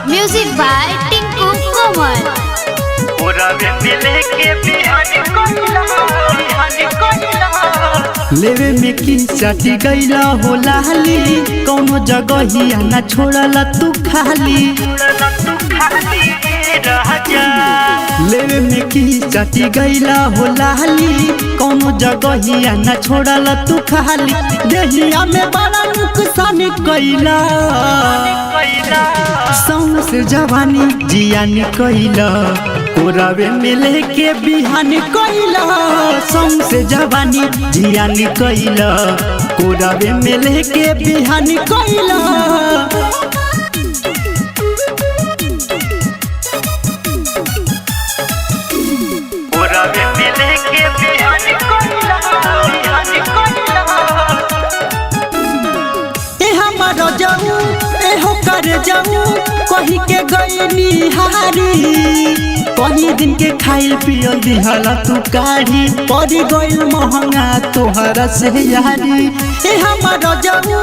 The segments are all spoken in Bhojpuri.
म्यूजिक बाय टिंकू कोमल। लेवे में की चाटी गईला हो लाली, कौनो जगह ही ना छोड़ला तू खाली। लेवे में की चाटी गईला हो लाली, कौनो जगह ही ना छोड़ला तू खाली। देहिया में बड़ा नुकसान कईला, सौन से जवानी जियान कईला। कोरावे में लेके बिहान कईला, सौन से जवानी जियान कईला। कोरावे में लेके बिहान कईला। जाऊं एहो कर जाऊं कहीं के गईनी हारी। कहीं दिन के खाइल पियल दिहला तू काढ़ी, पड़ी गईल महंगा तोहरा से यारी। ए हमारा जाऊं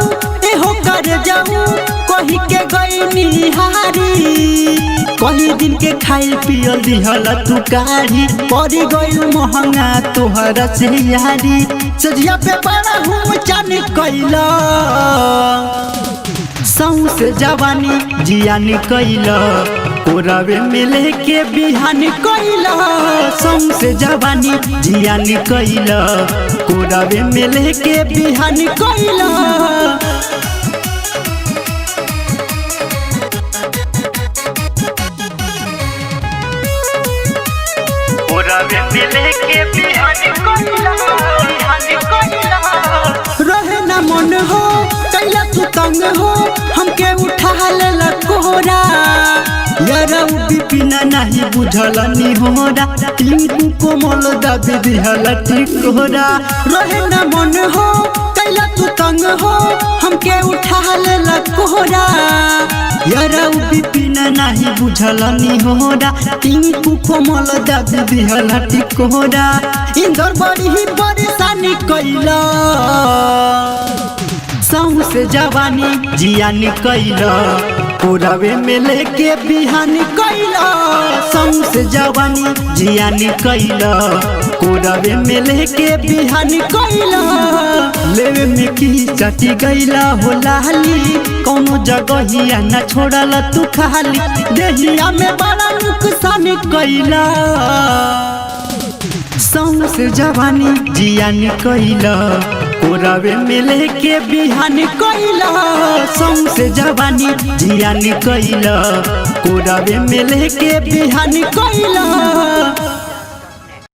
एहो कर जाऊं कहीं के गईनी हारी। कहीं दिन के खाइल पियल दिहला तू काढ़ी, पड़ी गईल महंगा तोहरा से यारी। सजिया पे बड़ा हूँ चान कईला, सौं से जवानी जियान कईला। कोरावे में लेके बिहान कईला, सौं से जवानी जियान कईला। कोरावे में लेके बिहान कईला। रहे ना मन हो कैला तू तंग हो, हमके उठा लेला कोहरा। यारा बिपिना नहीं बुझल नी होरा, टिंकू कोमल दाबी दिहला टिकोरा। रहे ना मन हो कैला तू तंग हो, हमके उठा लेला कोहरा। यारा बिपिना नहीं बुझल नी होरा, टिंकू कोमल दाबी दिहला टिकोरा। इंदर बड़ी ही परेशानी कईला, सौं से जवानी जियान कईला। कोरावे में लेके बिहान कईला, सौं से जवानी जियान कईला। कोरावे में लेके बिहान कईला। लेवे में की चाटी गईला हो लाली, कौनो जगह ही ना छोड़ला तू खाली। देहिया में बड़ा नुकसान कईला, सौं से जवानी जियान कईला। कोरावे में लेके बिहान कईला, सौं से जवानी जियान कईला। कोरावे में लेके बिहान कईला।